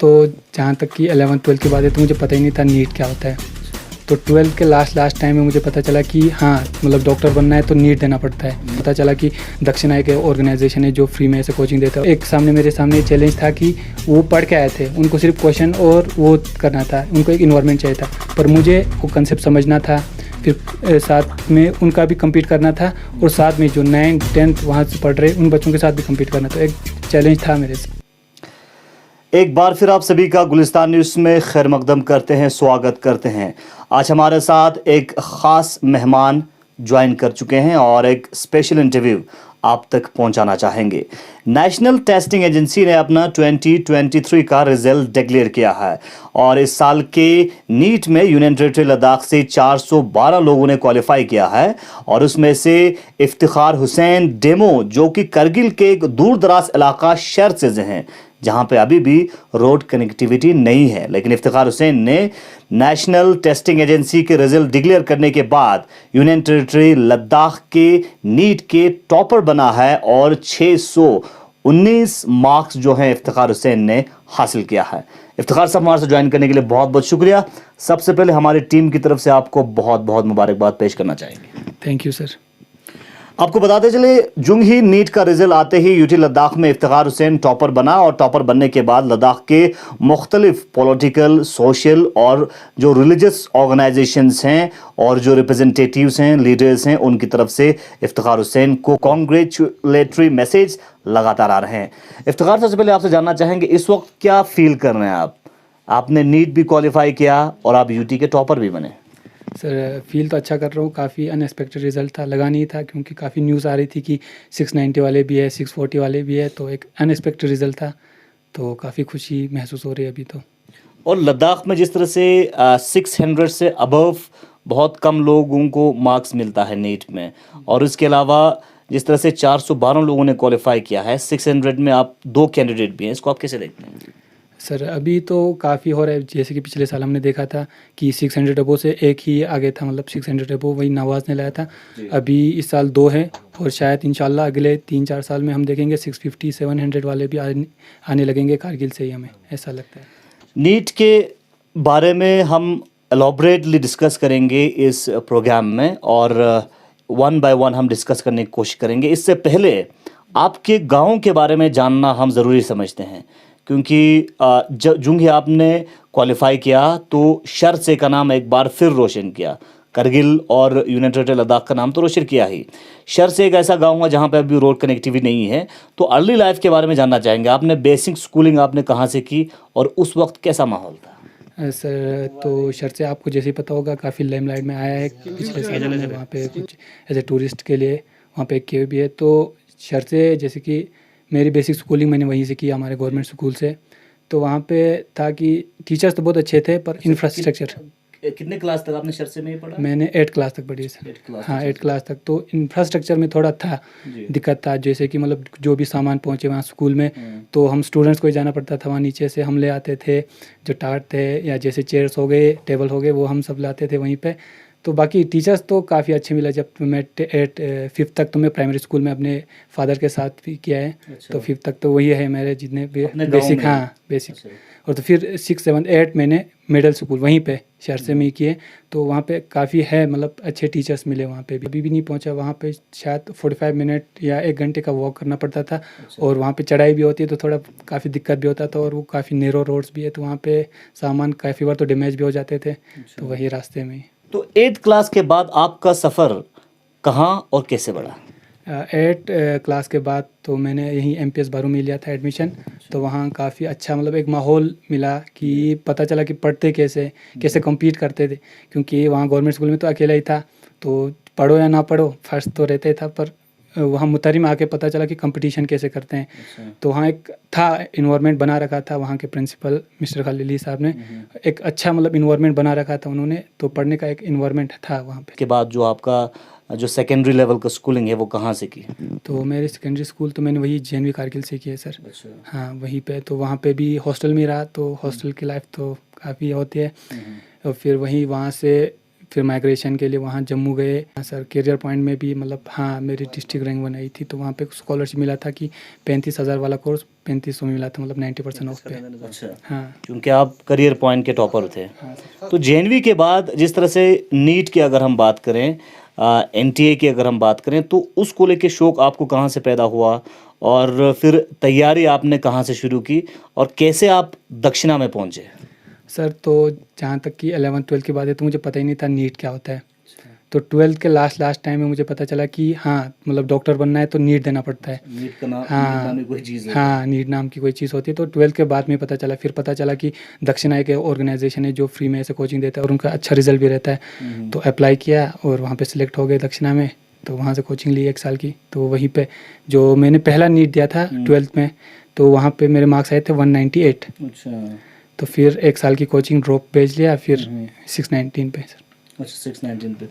तो जहाँ तक कि 11th-12th की बात है तो मुझे पता ही नहीं था नीट क्या होता है। तो 12th के लास्ट टाइम में मुझे पता चला कि हाँ मतलब डॉक्टर बनना है तो नीट देना पड़ता है। पता चला कि दक्षिणा एक ऑर्गेनाइजेशन है जो फ्री में ऐसे कोचिंग देता है। एक मेरे सामने चैलेंज था कि वो पढ़ के आए थे, उनको सिर्फ क्वेश्चन और वो करना था, उनको एक इन्वायरमेंट चाहिए था, पर मुझे वो कंसेप्ट समझना था, फिर साथ में उनका भी कम्पीट करना था और साथ में जो 9th 10th वहाँ से पढ़ रहे उन बच्चों के साथ भी कम्पीट करना, तो एक चैलेंज था मेरे से। एक बार फिर आप सभी का गुलिस्तान न्यूज़ में खैर मकदम करते हैं, स्वागत करते हैं। आज हमारे साथ एक ख़ास मेहमान ज्वाइन कर चुके हैं और एक स्पेशल इंटरव्यू आप तक पहुंचाना चाहेंगे। नेशनल टेस्टिंग एजेंसी ने अपना 2023 का रिजल्ट डिक्लेयर किया है और इस साल के नीट में यूनियन टेरिटरी लद्दाख से 412 लोगों ने क्वालिफाई किया है और उसमें से इफ्तिखार हुसैन डेमो जो कि करगिल के एक दूर दराज इलाका शहर से हैं जहां पे अभी भी रोड कनेक्टिविटी नहीं है, लेकिन इफ्तिखार हुसैन ने नेशनल टेस्टिंग एजेंसी के रिजल्ट डिक्लेयर करने के बाद यूनियन टेरिटरी लद्दाख के नीट के टॉपर बना है और 619 मार्क्स जो हैं इफ्तिखार हुसैन ने हासिल किया है। इफ्तिखार साहब हमारे से ज्वाइन करने के लिए बहुत बहुत शुक्रिया। सबसे पहले हमारी टीम की तरफ से आपको बहुत बहुत मुबारकबाद पेश करना चाहेंगे। Thank you sir. आपको बताते चले जुंग ही नीट का रिजल्ट आते ही यूटी लद्दाख में इफ्तिखार हुसैन टॉपर बना और टॉपर बनने के बाद लद्दाख के मुख्तलिफ पॉलिटिकल, सोशल और जो रिलीजियस ऑर्गेनाइजेशंस हैं और जो रिप्रेजेंटेटिव्स हैं, लीडर्स हैं, उनकी तरफ से इफ्तिखार हुसैन को कॉन्ग्रेचुलेटरी मैसेज लगातार आ रहे हैं। इफ्तिखार सबसे पहले आपसे जानना चाहेंगे इस वक्त क्या फील कर रहे हैं आप? आपने नीट भी क्वालिफाई किया और आप यूटी के टॉपर भी बने। सर फील तो अच्छा कर रहा हूँ, काफ़ी अनएक्सपेक्टेड रिज़ल्ट था, लगा नहीं था क्योंकि काफ़ी न्यूज़ आ रही थी कि 690 वाले भी है, 640 वाले भी है, तो एक अनएक्सपेक्टेड रिज़ल्ट था, तो काफ़ी खुशी महसूस हो रही है अभी तो। और लद्दाख में जिस तरह से 600 से अबव बहुत कम लोगों को मार्क्स मिलता है नीट में, और उसके अलावा जिस तरह से 412 लोगों ने क्वालिफाई किया है, 600 में आप 2 कैंडिडेट भी हैं, इसको आप कैसे देखते हैं? सर अभी तो काफ़ी हो रहा है, जैसे कि पिछले साल हमने देखा था कि 600 अबो से एक ही आगे था, मतलब 600 अबो वही नवाज़ ने लाया था। अभी इस साल 2 है और शायद इंशाल्लाह अगले 3-4 साल में हम देखेंगे 650-700 वाले भी आने लगेंगे कारगिल से ही, हमें ऐसा लगता है। नीट के बारे में हम एलॉबरेटली डिस्कस करेंगे इस प्रोग्राम में और वन बाय वन हम डिस्कस करने की कोशिश करेंगे। इससे पहले आपके गांव के बारे में जानना हम ज़रूरी समझते हैं क्योंकि जुंग आपने क्वालिफाई किया तो शर से का नाम एक बार फिर रोशन किया। करगिल और यूनियन टेरिटरी लद्दाख का नाम तो रोशन किया ही, शर से एक ऐसा गांव है जहां पे अभी रोड कनेक्टिविटी नहीं है। तो अर्ली लाइफ के बारे में जानना चाहेंगे, आपने बेसिक स्कूलिंग आपने कहाँ से की और उस वक्त कैसा माहौल था? सर तो शर से आपको जैसे ही पता होगा काफ़ी लाइमलाइट में आया है पिछले साल में, वहाँ पे कुछ एज ए टूरिस्ट के लिए वहाँ पे एक केव भी है। तो शर से जैसे कि मेरी बेसिक स्कूलिंग मैंने वहीं से की, हमारे गवर्नमेंट स्कूल से। तो वहाँ पे था कि टीचर्स तो बहुत अच्छे थे पर इंफ्रास्ट्रक्चर। कितने क्लास तक आपने शर से में ही पढ़ा? मैंने 8 क्लास तक पढ़ी है सर। हाँ 8 क्लास तक। तो इंफ्रास्ट्रक्चर में थोड़ा था दिक्कत था, जैसे कि मतलब जो भी सामान पहुँचे वहाँ स्कूल में तो हम स्टूडेंट्स को ही जाना पड़ता था, वहाँ नीचे से हम ले आते थे जो टाट थे या जैसे चेयर्स हो गए, टेबल हो गए, वो हम सब लाते थे वहीं पे। तो बाकी टीचर्स तो काफ़ी अच्छे मिला। जब मैं 5th तक तो मैं प्राइमरी स्कूल में अपने फादर के साथ भी किया है। अच्छा। तो 5th तक तो वही है मेरे जितने बेसिक, हाँ बेसिक। अच्छा। और तो फिर 6, 7, 8 मैंने मिडिल स्कूल वहीं पे शहर से में ही किए। तो वहाँ पे काफ़ी है, मतलब अच्छे टीचर्स मिले वहाँ पे भी। अभी भी नहीं पहुँचा वहाँ पे, शायद 45 मिनट या 1 घंटे का वॉक करना पड़ता था। अच्छा। और वहाँ पे चढ़ाई भी होती है तो थोड़ा काफ़ी दिक्कत भी होता था और वो काफ़ी नैरो रोड्स भी है, तो वहाँ पे सामान काफ़ी बार तो डैमेज भी हो जाते थे। अच्छा। तो वही रास्ते में। तो 8th क्लास के बाद आपका सफ़र कहाँ और कैसे बढ़ा? 8 क्लास के बाद तो मैंने यहीं MPS बारू में लिया था एडमिशन। तो वहाँ काफ़ी अच्छा मतलब एक माहौल मिला कि पता चला कि पढ़ते कैसे कम्पीट करते थे, क्योंकि वहाँ गवर्नमेंट स्कूल में तो अकेला ही था, तो पढ़ो या ना पढ़ो फर्स्ट तो रहता ही था, पर वहाँ मुतारी में आके पता चला कि कंपटीशन कैसे करते हैं। अच्छा। तो वहाँ एक था इन्वायरमेंट बना रखा था वहाँ के प्रिंसिपल मिस्टर खालिली साहब ने, एक अच्छा मतलब इन्वायरमेंट बना रखा था उन्होंने, तो पढ़ने का एक इन्वायरमेंट था वहाँ पे। के बाद जो आपका जो सेकेंडरी लेवल का स्कूलिंग है वो कहाँ से की? तो मेरे सेकेंडरी स्कूल तो मैंने वही JNV कारगिल से किया है सर। अच्छा। हाँ वहीं पे, तो वहाँ पे भी हॉस्टल में रहा, तो हॉस्टल की लाइफ तो काफ़ी होती है। और फिर वहाँ से फिर माइग्रेशन के लिए वहाँ जम्मू गए। हाँ सर, करियर पॉइंट में भी मतलब हाँ मेरी डिस्ट्रिक्ट रैंक बनाई थी, तो वहाँ पे स्कॉलरशिप मिला था कि 35,000 वाला कोर्स 3500 में मिला था, मतलब 90% ऑफ पे। अच्छा, हाँ क्योंकि आप करियर पॉइंट के टॉपर थे। हाँ सर। तो जेएनवी के बाद जिस तरह से नीट की अगर हम बात करें, एनटीए की अगर हम बात करें, तो उसको लेके शौक आपको कहाँ से पैदा हुआ और फिर तैयारी आपने कहाँ से शुरू की और कैसे आप दक्षिणा में पहुँचे? सर तो जहाँ तक कि 11th-12th की बात है तो मुझे पता ही नहीं था नीट क्या होता है। तो 12th के लास्ट टाइम में मुझे पता चला कि हाँ मतलब डॉक्टर बनना है तो नीट देना पड़ता है। नीट का नाम, हाँ नीट नाम की कोई चीज़ है? हाँ, नीट नाम की कोई चीज़ होती है। तो 12th के बाद में पता चला, फिर पता चला कि दक्षिणा एक ऑर्गेनाइजेशन है जो फ्री में ऐसे कोचिंग देता है और उनका अच्छा रिजल्ट भी रहता है। तो अप्लाई किया और वहाँ पे सिलेक्ट हो गए दक्षिणा में। तो वहाँ से कोचिंग ली 1 साल की। तो वहीं पे जो मैंने पहला नीट दिया था 12th में, तो वहाँ पे मेरे मार्क्स आए थे 198। अच्छा, तो फिर 1 साल की कोचिंग ड्रॉप भेज लिया, फिर 619 पे सर। अच्छा 619 पे।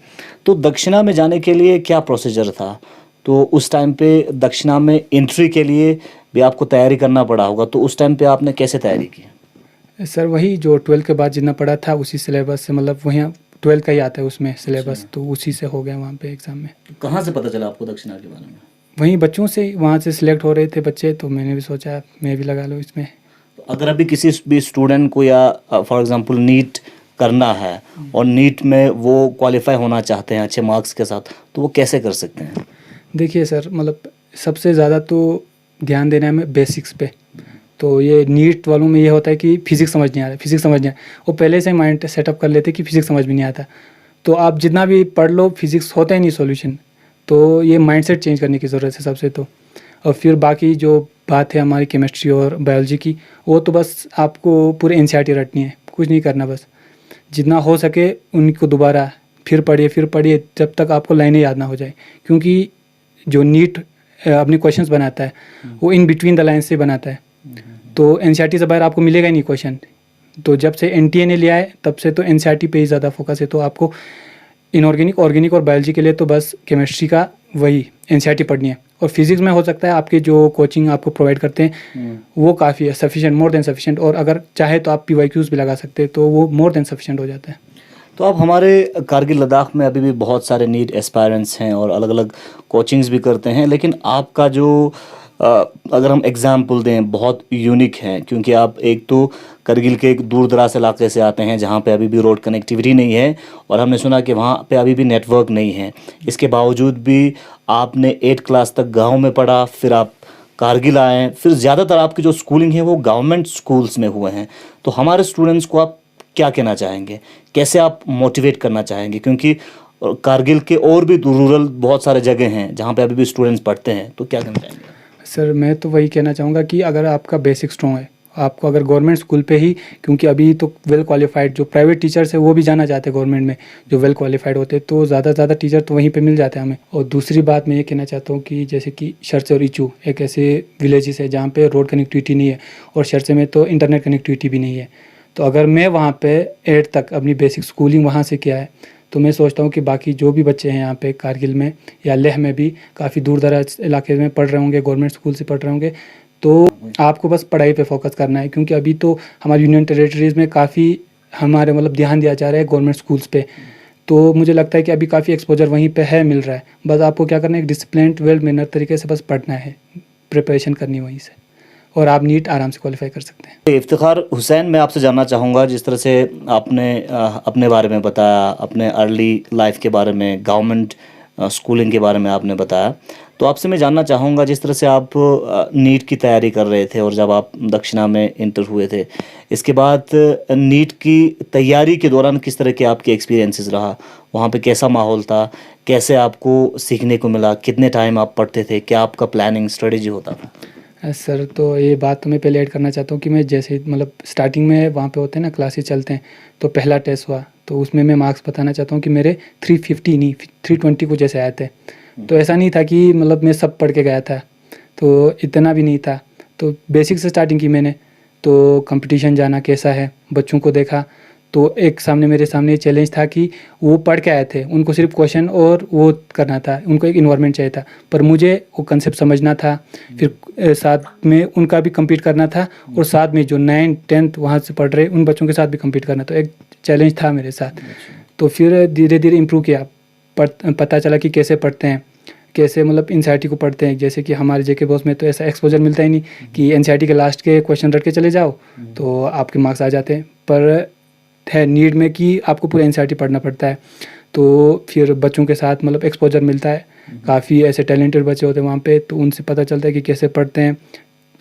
तो दक्षिणा में जाने के लिए क्या प्रोसीजर था? तो उस टाइम पे दक्षिणा में एंट्री के लिए भी आपको तैयारी करना पड़ा होगा, तो उस टाइम पे आपने कैसे तैयारी की? सर वही जो 12th के बाद जितना पढ़ा था उसी सिलेबस से, मतलब वहीं 12th का ही आता है उसमें सिलेबस, तो उसी से हो गया वहाँ पे एग्ज़ाम में। कहाँ से पता चला आपको दक्षिणा के बारे में? वहीं बच्चों से, वहाँ से सिलेक्ट हो रहे थे बच्चे, तो मैंने भी सोचा मैं भी लगा लूँ इसमें। अगर अभी किसी भी स्टूडेंट को या फॉर एग्जांपल नीट करना है और नीट में वो क्वालिफाई होना चाहते हैं अच्छे मार्क्स के साथ, तो वो कैसे कर सकते हैं? देखिए सर, मतलब सबसे ज़्यादा तो ध्यान देना है हमें बेसिक्स पे। तो ये नीट वालों में ये होता है कि फिज़िक्स समझ नहीं आ रहा, फिज़िक्स समझ नहीं आ रहा। वो पहले से माइंड सेटअप कर लेते कि फिज़िक्स समझ में नहीं आता, तो आप जितना भी पढ़ लो फिज़िक्स होता ही नहीं सॉल्यूशन। तो ये माइंडसेट चेंज करने की ज़रूरत है सबसे तो। और फिर बाकी जो बात है हमारी केमिस्ट्री और बायोलॉजी की, वो तो बस आपको पूरे एनसीईआरटी रटनी है, कुछ नहीं करना। बस जितना हो सके उनको दोबारा फिर पढ़िए जब तक आपको लाइनें याद ना हो जाए। क्योंकि जो नीट अपने क्वेश्चंस बनाता है वो इन बिटवीन द लाइन्स से बनाता है, तो एनसीईआरटी से बाहर आपको मिलेगा ही नहीं क्वेश्चन। तो जब से एनटीए ने लिया है तब से तो एनसीईआरटी पे ही ज़्यादा फोकस है। तो आपको इनऑर्गेनिक, ऑर्गेनिक और बायोलॉजी के लिए तो बस केमिस्ट्री का वही एनसीईआरटी पढ़नी है। और फिजिक्स में हो सकता है आपके जो कोचिंग आपको प्रोवाइड करते हैं वो काफ़ी है, सफिशिएंट, मोर देन सफिशिएंट। और अगर चाहे तो आप पीवाईक्यूज़ भी लगा सकते हैं, तो वो मोर देन सफिशिएंट हो जाता है। तो अब हमारे कारगिल लद्दाख में अभी भी बहुत सारे नीट एस्पायरेंट्स हैं और अलग अलग कोचिंग्स भी करते हैं, लेकिन आपका जो अगर हम एग्ज़ाम्पल दें बहुत यूनिक है, क्योंकि आप एक तो करगिल के एक दूर दराज इलाके से आते हैं जहाँ पे अभी भी रोड कनेक्टिविटी नहीं है और हमने सुना कि वहाँ पे अभी भी नेटवर्क नहीं है। इसके बावजूद भी आपने 8 क्लास तक गांव में पढ़ा, फिर आप कारगिल आए, फिर ज़्यादातर आपकी जो स्कूलिंग है वो गवर्नमेंट स्कूल्स में हुए हैं। तो हमारे स्टूडेंट्स को आप क्या कहना चाहेंगे, कैसे आप मोटिवेट करना चाहेंगे? क्योंकि कारगिल के और भी रूरल बहुत सारे जगह हैं जहाँ पे अभी भी स्टूडेंट्स पढ़ते हैं, तो क्या कहना चाहेंगे? सर मैं तो वही कहना चाहूँगा कि अगर आपका बेसिक स्ट्रॉन्ग है, आपको अगर गवर्नमेंट स्कूल पे ही, क्योंकि अभी तो वेल क्वालिफाइड जो प्राइवेट टीचर्स है वो भी जाना चाहते हैं गवर्नमेंट में, जो वेल क्वालिफाइड होते हैं, तो ज़्यादा से ज़्यादा टीचर तो वहीं पे मिल जाते हैं हमें। और दूसरी बात मैं ये कहना चाहता हूँ कि जैसे कि शर्से और इचू एक ऐसे विलेजेस है जहाँ पे रोड कनेक्टिविटी नहीं है, और शर्से में तो इंटरनेट कनेक्टिविटी भी नहीं है। तो अगर मैं वहाँ पे 8 तक अपनी बेसिक स्कूलिंग वहाँ से किया है, तो मैं सोचता हूँ कि बाकी जो भी बच्चे हैं यहाँ पे कारगिल में या लेह में भी काफ़ी दूर दराज इलाके में पढ़ रहे होंगे, गवर्नमेंट स्कूल से पढ़ रहे होंगे, तो आपको बस पढ़ाई पे फोकस करना है। क्योंकि अभी तो हमारी यूनियन टेरिटरीज़ में काफ़ी हमारे मतलब ध्यान दिया जा रहा है गवर्नमेंट स्कूल्स पे। तो मुझे लगता है कि अभी काफ़ी एक्सपोजर वहीं पे है, मिल रहा है। बस आपको क्या करना है, एक डिसिप्लिन्ड वेल मैनर तरीके से बस पढ़ना है, प्रिपरेशन करनी है वहीं से, और आप नीट आराम से क्वालिफाई कर सकते हैं। इफ्तिखार हुसैन, मैं आपसे जानना चाहूँगा, जिस तरह से आपने अपने बारे में बताया, अपने अर्ली लाइफ के बारे में, गवर्नमेंट स्कूलिंग के बारे में आपने बताया, तो आपसे मैं जानना चाहूँगा जिस तरह से आप नीट की तैयारी कर रहे थे और जब आप दक्षिणा में इंटर हुए थे, इसके बाद नीट की तैयारी के दौरान किस तरह के आपके एक्सपीरियंसेस रहा, वहाँ पे कैसा माहौल था, कैसे आपको सीखने को मिला, कितने टाइम आप पढ़ते थे, क्या आपका प्लानिंग स्ट्रेटजी होता था? सर तो ये बात तो मैं पहले ऐड करना चाहता हूँ कि मैं जैसे मतलब स्टार्टिंग में वहाँ पे होते हैं ना क्लासेस चलते हैं, तो पहला टेस्ट हुआ तो उसमें मैं मार्क्स बताना चाहता हूँ कि मेरे 350 नहीं 320 कुछ ऐसे आए थे। तो ऐसा नहीं था कि मतलब मैं सब पढ़ के गया था, तो इतना भी नहीं था। तो बेसिक से स्टार्टिंग की मैंने, तो कंपटीशन जाना कैसा है, बच्चों को देखा, तो एक मेरे सामने चैलेंज था कि वो पढ़ के आए थे, उनको सिर्फ क्वेश्चन और वो करना था, उनको एक इन्वायरमेंट चाहिए था, पर मुझे वो कंसेप्ट समझना था, फिर साथ में उनका भी कम्पीट करना था, और साथ में जो 9th 10th वहाँ से पढ़ रहे उन बच्चों के साथ भी कम्पीट करना, तो एक चैलेंज था मेरे साथ। तो फिर धीरे धीरे इम्प्रूव किया, पता चला कि कैसे पढ़ते हैं, कैसे मतलब एनसीईआरटी को पढ़ते हैं। जैसे कि हमारे जेके बॉस में तो ऐसा एक्सपोजर मिलता ही नहीं कि एनसीईआरटी के लास्ट के क्वेश्चन रट के चले जाओ तो आपके मार्क्स आ जाते हैं, पर है नीड में कि आपको पूरा एनसीईआरटी पढ़ना पड़ता है। तो फिर बच्चों के साथ मतलब एक्सपोजर मिलता है, काफ़ी ऐसे टैलेंटेड बच्चे होते हैं वहाँ पे, तो उनसे पता चलता है कि कैसे पढ़ते हैं।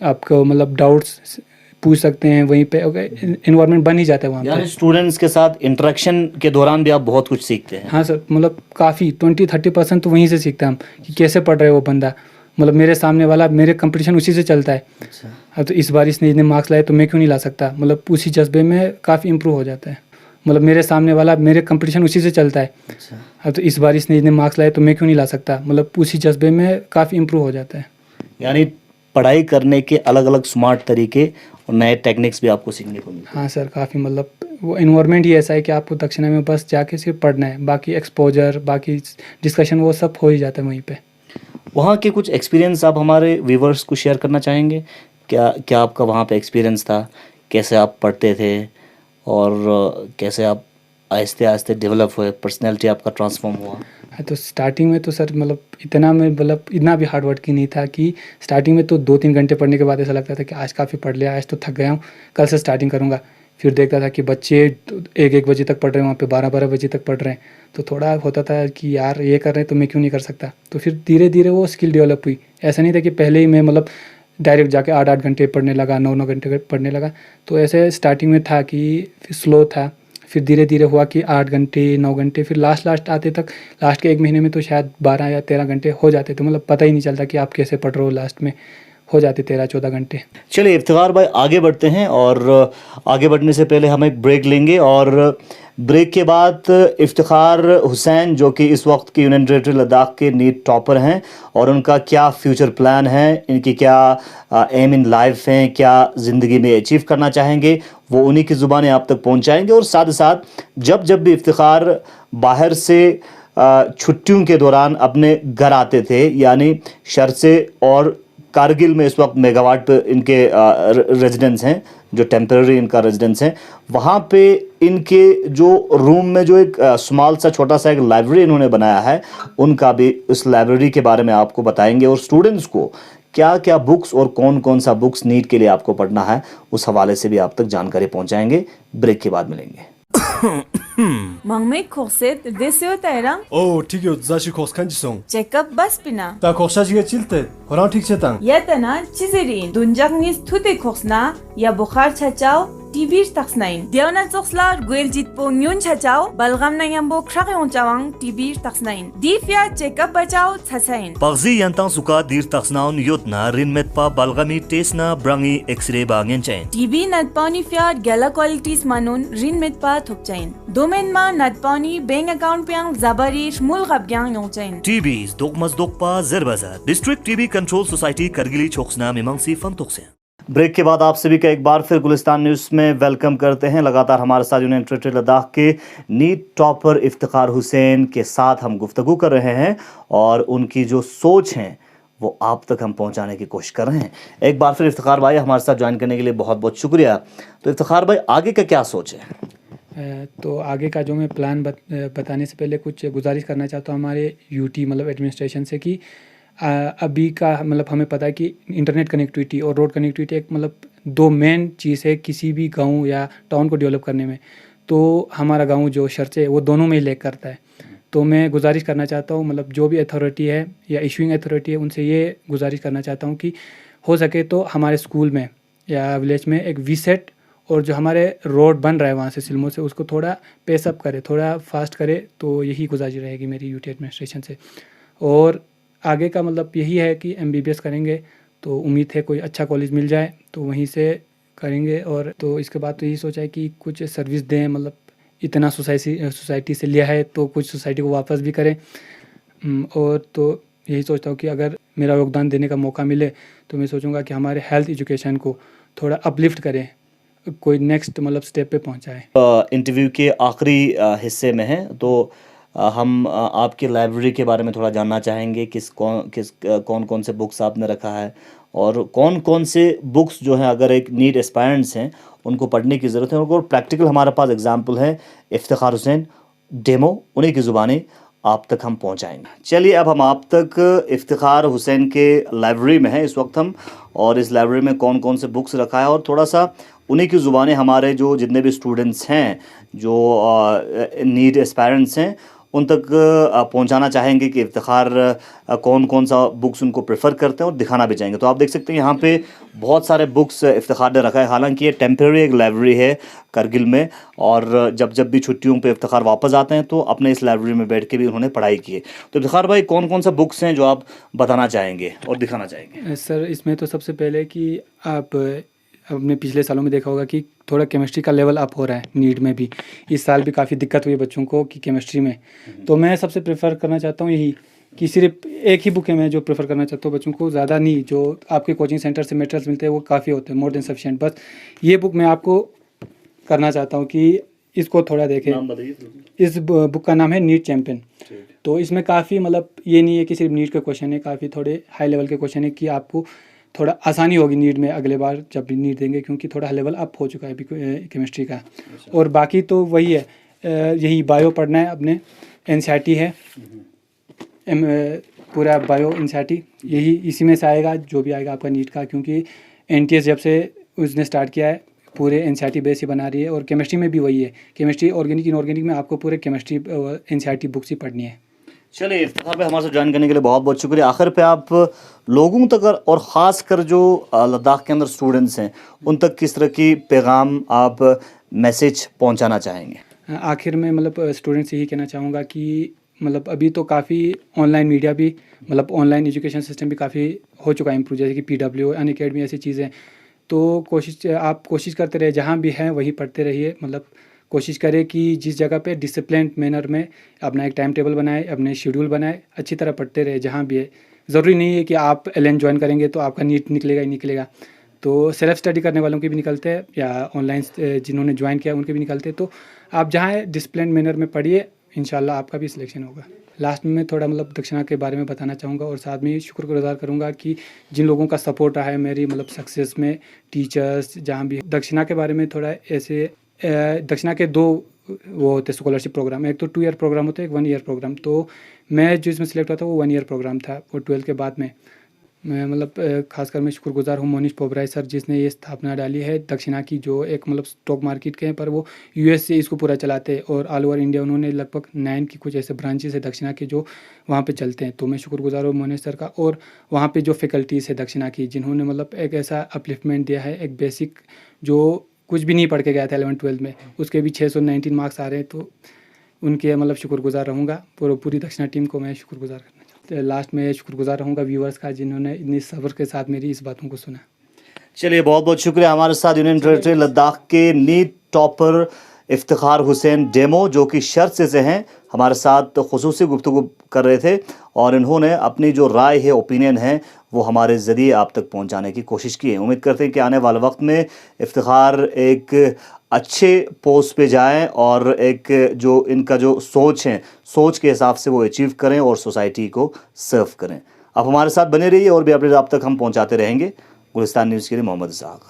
आपको मतलब डाउट्स पूछ सकते हैं वहीं पे, इन्वायरमेंट बन ही जाता है वहाँ पे। स्टूडेंट्स के साथ इंटरेक्शन के दौरान भी आप बहुत कुछ सीखते हैं। हाँ सर, मतलब काफ़ी 20-30% तो वहीं से सीखते हैं हम कि कैसे पढ़ रहे हो वो बंदा। मतलब मेरे सामने वाला, मेरे कंपटीशन उसी से चलता है। अच्छा। अब तो इस बार इसने इतने मार्क्स लाए तो मैं क्यों नहीं ला सकता, मतलब उसी जज्बे में काफ़ी इम्प्रूव हो जाता है। मतलब मेरे सामने वाला, मेरे कंपटीशन उसी से चलता है। अच्छा। अब तो इस बार इसने इतने मार्क्स लाए तो मैं क्यों नहीं ला सकता, मतलब उसी जज्बे में काफ़ी इम्प्रूव हो जाता है। यानी पढ़ाई करने के अलग अलग स्मार्ट तरीके और नए टेक्निक्स भी आपको सीखने को मिलते हैं। हाँ सर, काफ़ी मतलब वो इन्वायरमेंट ही ऐसा है कि आपको दक्षिणा में बस जाके सिर्फ पढ़ना है, बाकी एक्सपोजर, बाकी डिस्कशन वो सब हो ही जाता है वहीं पे। वहाँ के कुछ एक्सपीरियंस आप हमारे व्यूवर्स को शेयर करना चाहेंगे? क्या आपका वहाँ पे एक्सपीरियंस था? कैसे आप पढ़ते थे और कैसे आप आहिस्ते आहिस्ते डेवलप हुए, पर्सनैलिटी आपका ट्रांसफॉर्म हुआ? हाँ, तो स्टार्टिंग में तो सर मतलब इतना भी हार्ड वर्क की नहीं था कि स्टार्टिंग में तो 2-3 घंटे पढ़ने के बाद ऐसा लगता था कि आज काफ़ी पढ़ लिया, आज तो थक गया हूँ, कल से स्टार्टिंग करूँगा। फिर देखता था कि बच्चे 1-1 बजे तक पढ़ रहे हैं, वहाँ पे 12-12 बजे तक पढ़ रहे हैं, तो थोड़ा होता था कि यार ये कर रहे हैं तो मैं क्यों नहीं कर सकता। तो फिर धीरे धीरे वो स्किल डेवलप हुई। ऐसा नहीं था कि पहले ही मैं मतलब डायरेक्ट जाके 8-8 घंटे पढ़ने लगा, 9-9 घंटे पढ़ने लगा। तो ऐसे स्टार्टिंग में था कि फिर स्लो था, फिर धीरे धीरे हुआ कि 8 घंटे 9 घंटे, फिर लास्ट आते तक लास्ट के 1 महीने में तो शायद 12 या 13 घंटे हो जाते थे। मतलब पता ही नहीं चलता कि आप कैसे पढ़ रहे हो, लास्ट में हो जाते 13-14 घंटे। चलिए इफ्तिखार भाई, आगे बढ़ते हैं और आगे बढ़ने से पहले हम एक ब्रेक लेंगे और ब्रेक के बाद इफ्तिखार हुसैन जो कि इस वक्त के यूनियन टेरिटरी लद्दाख के नीट टॉपर हैं और उनका क्या फ्यूचर प्लान है, इनकी क्या एम इन लाइफ हैं, क्या ज़िंदगी में अचीव करना चाहेंगे, वो उन्हीं की ज़ुबानें आप तक पहुंचाएंगे। और साथ ही साथ जब भी इफ्तिखार बाहर से छुट्टियों के दौरान अपने घर आते थे, यानी शर्से और कारगिल में इस वक्त मेगावाट पे इनके रेजिडेंस हैं, जो टेम्पररी इनका रेजिडेंस है, वहाँ पे इनके जो रूम में जो एक स्मॉल सा छोटा सा एक लाइब्रेरी इन्होंने बनाया है, उनका भी इस लाइब्रेरी के बारे में आपको बताएंगे और स्टूडेंट्स को क्या क्या बुक्स और कौन कौन सा बुक्स नीट के लिए आपको पढ़ना है उस हवाले से भी आप तक जानकारी पहुँचाएंगे। ब्रेक के बाद मिलेंगे। Mangmei korset deseo tairang Oh, tigyo zashi kos kanji song. check-up bas pina. Ta kosaji ge chilte. Horan ठीक से तंग. Yatana chizerin dunjak nis tute korsna ya bukhar chachao tibir taksnain. Diana tsokslar gueljit po nyun chachao balgam na yambo khrage onchawang tibir taksnain. Difya check-up bachao tsasain. Pagzi yantang suka dir taksnaun yotna rinmet pa balgami tesna brangi x-ray bangen chain. TB natpani fya gala qualities manon rinmet pa thokchain. Domain ma natpani bank account pyang zabari shmul gabgyang yongchain. TB's Dokmaz Dokpa Zerbazar District TB Control Society करगिली छोक्सना मिमंगसी फंतुक्से। Break के बाद आप सभी का एक बार फिर गुलिस्तान न्यूज़ में वेलकम करते हैं। लगातार हमारे साथ यूनियन टेरिटरी लद्दाख के नीट टॉपर इफ्तिखार हुसैन के साथ हम गुफ्तगू कर रहे हैं और उनकी जो सोच है वो आप तक हम पहुंचाने की कोशिश कर रहे हैं। एक बार फिर इफ्तिखार भाई हमारे साथ ज्वाइन करने के लिए बहुत बहुत शुक्रिया। तो इफ्तिखार भाई, आगे का क्या सोच है? तो आगे का जो मैं प्लान बताने से पहले कुछ गुजारिश करना चाहता हूँ हमारे यूटी मतलब एडमिनिस्ट्रेशन से कि अभी का मतलब हमें पता है कि इंटरनेट कनेक्टिविटी और रोड कनेक्टिविटी एक मतलब 2 मेन चीज़ है किसी भी गांव या टाउन को डेवलप करने में। तो हमारा गांव जो शर्चे वो दोनों में ही लैग करता है। तो मैं गुजारिश करना चाहता हूँ मतलब जो भी अथॉरिटी है या इशूइंग अथॉरिटी है उनसे ये गुजारिश करना चाहता हूँ कि हो सके तो हमारे स्कूल में या विलेज में एक वीसेट और जो हमारे रोड बन रहा है वहाँ से सिल्मो से उसको थोड़ा पेसअप करे, थोड़ा फास्ट करे। तो यही गुजारिश रहेगी मेरी यूटी एडमिनिस्ट्रेशन से। और आगे का मतलब यही है कि MBBS करेंगे तो उम्मीद है कोई अच्छा कॉलेज मिल जाए तो वहीं से करेंगे। और तो इसके बाद तो यही सोचा है कि कुछ सर्विस दें, मतलब इतना सोसाइटी से लिया है तो कुछ सोसाइटी को वापस भी करें। और तो यही सोचता हूँ कि अगर मेरा योगदान देने का मौका मिले तो मैं सोचूंगा कि हमारे हेल्थ एजुकेशन को थोड़ा अपलिफ्ट करें, कोई नेक्स्ट मतलब स्टेप पे पहुंचाए। इंटरव्यू के आखिरी हिस्से में है तो हम आपकी लाइब्रेरी के बारे में थोड़ा जानना चाहेंगे। कौन कौन से बुक्स आपने रखा है और कौन कौन से बुक्स जो हैं अगर एक नीट एस्पायरेंट्स हैं उनको पढ़ने की ज़रूरत है। और प्रैक्टिकल हमारे पास एग्जांपल है इफ्तिखार हुसैन, डेमो उन्हीं की ज़ुबानी आप तक हम पहुंचाएंगे। चलिए अब हम आप तक इफ्तिखार हुसैन के लाइब्रेरी में हैं इस वक्त हम, और इस लाइब्रेरी में कौन कौन से बुक्स रखा है और थोड़ा सा उन्हीं की ज़ुबानी हमारे जो जितने भी स्टूडेंट्स हैं जो नीड एस्पायरेंट्स हैं उन तक पहुंचाना चाहेंगे कि इफ्तिखार कौन कौन सा बुक्स उनको प्रेफर करते हैं और दिखाना भी चाहेंगे। तो आप देख सकते हैं यहाँ पे बहुत सारे बुक्स इफ्तिखार ने रखा है। हालांकि ये टेम्परेरी एक लाइब्रेरी है करगिल में, और जब जब भी छुट्टियों पे इफ्तिखार वापस आते हैं तो अपने इस लाइब्रेरी में बैठ के भी उन्होंने पढ़ाई की है। तो इफ्तिखार भाई कौन कौन सा बुक्स हैं जो आप बताना चाहेंगे और दिखाना चाहेंगे? सर इसमें तो सबसे पहले कि आप अपने पिछले सालों में देखा होगा कि थोड़ा केमिस्ट्री का लेवल अप हो रहा है नीट में भी। इस साल भी काफ़ी दिक्कत हुई बच्चों को कि केमिस्ट्री में, तो मैं सबसे प्रेफर करना चाहता हूँ यही कि सिर्फ एक ही बुक है मैं जो प्रेफर करना चाहता हूँ बच्चों को, ज़्यादा नहीं। जो आपके कोचिंग सेंटर से मटेरियल्स मिलते हैं वो काफ़ी होते हैं, मोर देन सफिशिएंट। बस ये बुक मैं आपको करना चाहता हूँ कि इसको थोड़ा देखें। नाम बताइए। इस बुक का नाम है नीट चैम्पियन। तो इसमें काफ़ी मतलब ये नहीं है कि सिर्फ नीट के क्वेश्चन है, काफ़ी थोड़े हाई लेवल के क्वेश्चन है कि आपको थोड़ा आसानी होगी नीट में अगले बार जब भी नीट देंगे, क्योंकि थोड़ा लेवल अप हो चुका है अभी केमिस्ट्री का। और बाकी तो वही है, यही बायो पढ़ना है अपने, एनसीईआरटी है पूरा बायो एनसीईआरटी, यही इसी में से आएगा जो भी आएगा आपका नीट का, क्योंकि एनटीएस जब से उसने स्टार्ट किया है पूरे एनसीईआरटी बेस ही बना रही है। और केमिस्ट्री में भी वही है, केमिस्ट्री ऑर्गेनिक इनऑर्गेनिक में आपको पूरे केमिस्ट्री एनसीईआरटी बुक्स ही पढ़नी है। चलिए इफ्तिखार भाई हमारे साथ ज्वाइन करने के लिए बहुत बहुत शुक्रिया। आखिर पे आप लोगों तक और ख़ास कर जो लद्दाख के अंदर स्टूडेंट्स हैं उन तक किस तरह की पैगाम आप मैसेज पहुंचाना चाहेंगे? आखिर में मतलब स्टूडेंट से यही कहना चाहूँगा कि मतलब अभी तो काफ़ी ऑनलाइन मीडिया भी, मतलब ऑनलाइन एजुकेशन सिस्टम भी काफ़ी हो चुका है इम्प्रूव, जैसे कि PW अनअकैडमी ऐसी चीज़ें। तो आप कोशिश करते रहे, जहाँ भी हैं वहीं पढ़ते रहिए। मतलब कोशिश करें कि जिस जगह पे डिसिप्लिन मैनर में अपना एक टाइम टेबल बनाए, अपने शेड्यूल बनाए, अच्छी तरह पढ़ते रहे जहाँ भी है। ज़रूरी नहीं है कि आप LN ज्वाइन करेंगे तो आपका नीट निकलेगा ही निकलेगा। तो सेल्फ स्टडी करने वालों के भी निकलते हैं, या ऑनलाइन जिन्होंने ज्वाइन किया उनके भी निकलते हैं। तो आप जहाँ डिसिप्लिन मैनर में पढ़िए, इंशाल्लाह आपका भी सिलेक्शन होगा। लास्ट में मैं थोड़ा मतलब दक्षिणा के बारे में बताना चाहूँगा, और साथ में शुक्रगुजार करूँगा कि जिन लोगों का सपोर्ट रहा है मेरी मतलब सक्सेस में, टीचर्स जहाँ भी। दक्षिणा के बारे में थोड़ा ऐसे, दक्षिणा के 2 वो होते स्कॉलरशिप प्रोग्राम, एक तो 2 ईयर प्रोग्राम होता है, एक 1 ईयर प्रोग्राम। तो मैं जो इसमें सिलेक्ट हुआ था वो 1 ईयर प्रोग्राम था, वो 12th के बाद में। मैं मतलब खासकर मैं शुक्रगुजार हूँ मोनिश पोबराय सर जिसने ये स्थापना डाली है दक्षिणा की, जो एक मतलब स्टॉक मार्केट के हैं पर वो US से इसको पूरा चलाते हैं, और ऑल ओवर इंडिया उन्होंने लगभग 9 की कुछ ऐसे ब्रांचेस है दक्षिणा के जो वहाँ पे चलते हैं। तो मैं शुक्रगुजार हूँ मोनिश सर का, और वहाँ पे जो फैकल्टीज़ है दक्षिणा की जिन्होंने मतलब एक ऐसा अपलिफ्टमेंट दिया है, एक बेसिक जो कुछ भी नहीं पढ़ के गया था 11th-12th में, उसके भी 619 मार्क्स आ रहे हैं। तो उनके मतलब शुक्रगुजार रहूँगा, पूरी दक्षिणा टीम को मैं शुक्रगुजार करना चाहता हूँ। लास्ट में शुक्रगुजार रहूँगा व्यूअर्स का जिन्होंने इतनी सब्र के साथ मेरी इस बातों को सुना। चलिए बहुत बहुत शुक्रिया। हमारे साथ यूनियन टेरिटरी लद्दाख के नीट टॉपर इफ्तिखार हुसैन डेमो जो कि शर्त से हैं, हमारे साथ खुसूसी गुफ्तगू कर रहे थे, और इन्होंने अपनी जो राय है, ओपिनियन है, वो हमारे ज़रिए आप तक पहुंचाने की कोशिश की है। उम्मीद करते हैं कि आने वाले वक्त में इफ्तिखार एक अच्छे पोस्ट पे जाएं और एक जो इनका जो सोच है, सोच के हिसाब से वो अचीव करें और सोसाइटी को सर्व करें। आप हमारे साथ बने रहिए और भी अपडेट आप तक हम पहुँचाते रहेंगे। गुलिस्तान न्यूज़ के लिए मोहम्मद इसहाक।